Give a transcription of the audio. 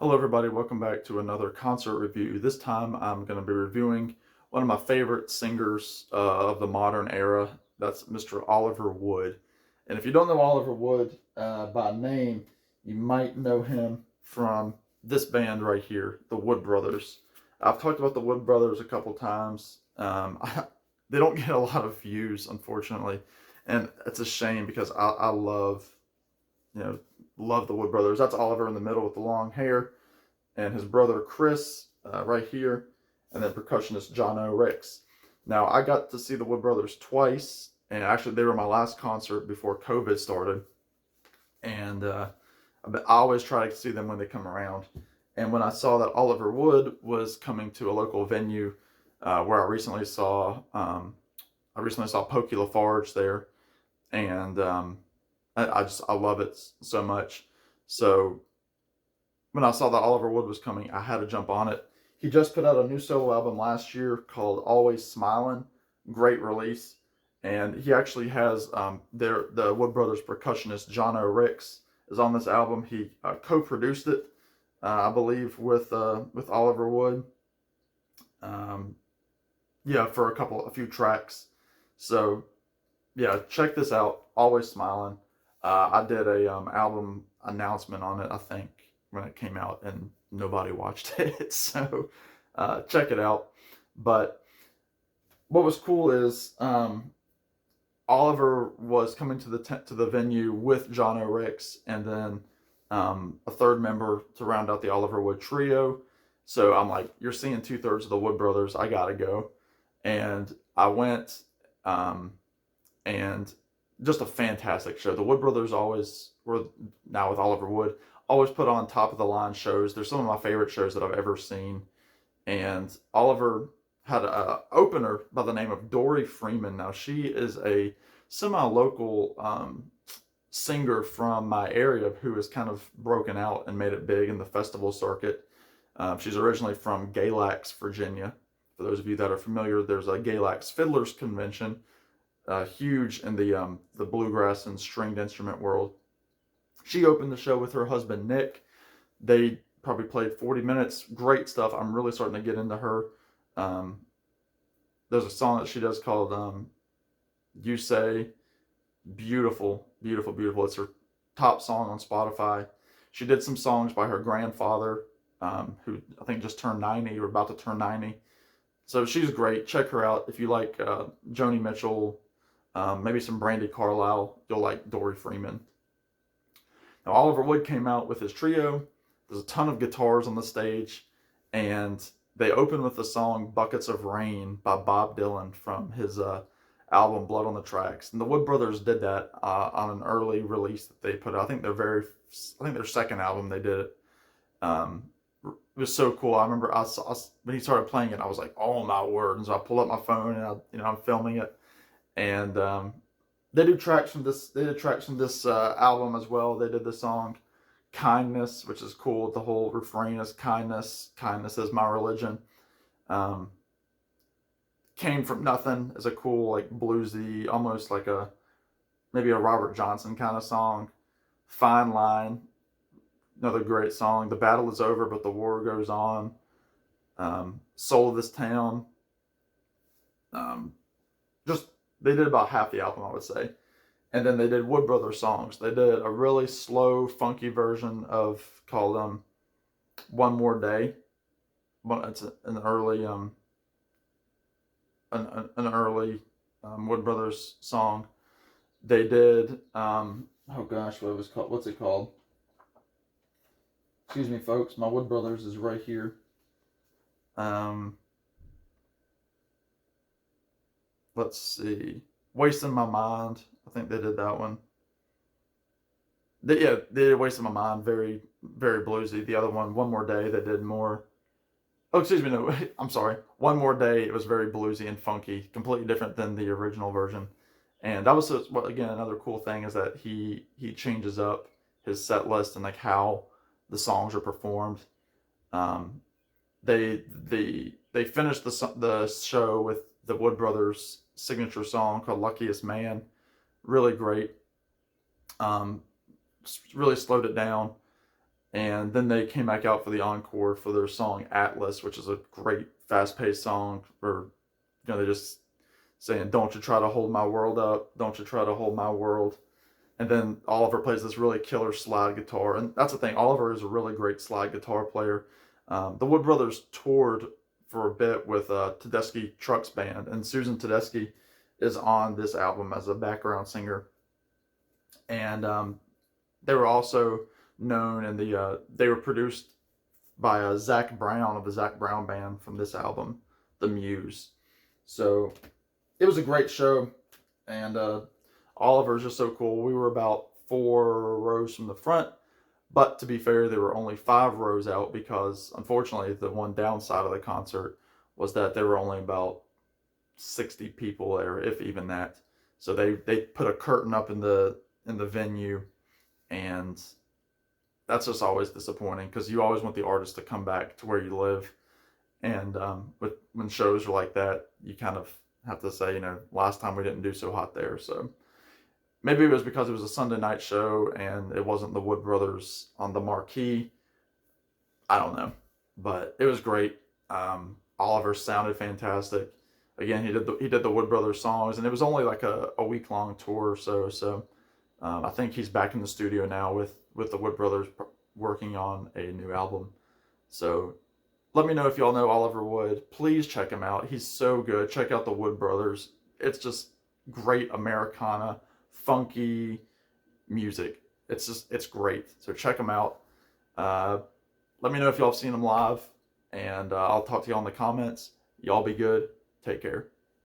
Hello everybody, welcome back to another concert review. This time I'm going to be reviewing one of my favorite singers of the modern era. That's Mr. Oliver Wood. And if you don't know Oliver Wood by name, you might know him from this band right here, the Wood Brothers. I've talked about the Wood Brothers a couple times. They don't get a lot of views, unfortunately, and it's a shame because I love, you know, love the Wood Brothers. That's Oliver in the middle with the long hair, and his brother Chris right here, and then percussionist John O'Ricks. Now, I got to see the Wood Brothers twice, and actually they were my last concert before COVID started, and I always try to see them when they come around. And when I saw that Oliver Wood was coming to a local venue where I recently saw Pokey Lafarge there, and I love it so much. So when I saw that Oliver Wood was coming, I had to jump on it. He just put out a new solo album last year called Always Smiling. Great release. And he actually has the Wood Brothers percussionist John O'Ricks is on this album. He co-produced it, I believe, with Oliver Wood. Um, yeah, for a few tracks. So yeah, check this out. Always Smiling. I did a album announcement on it, I think, when it came out, and nobody watched it. So check it out. But what was cool is Oliver was coming to the venue with John O'Ricks, and then a third member to round out the Oliver Wood trio. So I'm like, you're seeing 2/3 of the Wood Brothers. I gotta go, and I went. And just a fantastic show. The Wood Brothers always were, now with Oliver Wood, always put on top of the line shows. They're some of my favorite shows that I've ever seen. And Oliver had a opener by the name of Dory Freeman. Now she is a semi-local singer from my area who has kind of broken out and made it big in the festival circuit. She's originally from Galax, Virginia. For those of you that are familiar, there's a Galax Fiddlers Convention, huge in the bluegrass and stringed instrument world. She opened the show with her husband Nick. They probably played 40 minutes. Great stuff. I'm really starting to get into her. Um, there's a song that she does called "You Say." Beautiful, beautiful, beautiful. It's her top song on Spotify. She did some songs by her grandfather, who I think just turned 90 or about to turn 90. So she's great. Check her out if you like Joni Mitchell, maybe some Brandy Carlisle. You'll like Dory Freeman. Now Oliver Wood came out with his trio. There's a ton of guitars on the stage, and they open with the song "Buckets of Rain" by Bob Dylan from his album Blood on the Tracks. And the Wood Brothers did that on an early release that they put out. I think their second album they did it. It was so cool. I remember when he started playing it, I was like, "Oh my word!" And so I pulled up my phone and I'm filming it. And they do tracks from this. They did tracks from this album as well. They did the song "Kindness," which is cool. The whole refrain is "Kindness, kindness is my religion." Um, Came from Nothing is a cool, like, bluesy, almost like maybe a Robert Johnson kind of song. Fine Line, another great song. The battle is over, but the war goes on. Soul of This Town. Um, just they did about half the album, I would say. And then they did Wood Brothers songs. They did a really slow, funky version of called "One More Day." It's an early Wood Brothers song. They did oh gosh, what's it called? Excuse me, folks. My Wood Brothers is right here. Um, let's see, "Wasting My Mind." I think they did that one. They did "Wasting My Mind." Very, very bluesy. The other one, "One More Day," they did more. Oh, excuse me. No, I'm sorry. "One More Day." It was very bluesy and funky, completely different than the original version. And that was again, another cool thing is that he changes up his set list and like how the songs are performed. Um, they finished the show with the Wood Brothers signature song called "Luckiest Man." Really great. Um, really slowed it down. And then they came back out for the encore for their song Atlas, which is a great fast-paced song where, they're just saying, "Don't you try to hold my world up, don't you try to hold my world." And then Oliver plays this really killer slide guitar. And that's the thing, Oliver is a really great slide guitar player. The Wood Brothers toured for a bit with Tedeschi Trucks Band, and Susan Tedeschi is on this album as a background singer. And they were also known, and they were produced by Zach Brown of the Zach Brown Band from this album, The Muse. So it was a great show, and Oliver's just so cool. We were about 4 rows from the front, but to be fair, there were only 5 rows out because, unfortunately, the one downside of the concert was that there were only about 60 people there, if even that. So they put a curtain up in the venue, and that's just always disappointing because you always want the artist to come back to where you live. And when shows are like that, you kind of have to say, last time we didn't do so hot there. So maybe it was because it was a Sunday night show and it wasn't the Wood Brothers on the marquee. I don't know, but it was great. Oliver sounded fantastic. Again, he did the Wood Brothers songs, and it was only like a week-long tour or so. So I think he's back in the studio now with the Wood Brothers working on a new album. So let me know if y'all know Oliver Wood. Please check him out. He's so good. Check out the Wood Brothers. It's just great Americana, funky music. It's great. So check them out. Let me know if y'all have seen them live, and I'll talk to y'all in the comments. Y'all be good. Take care.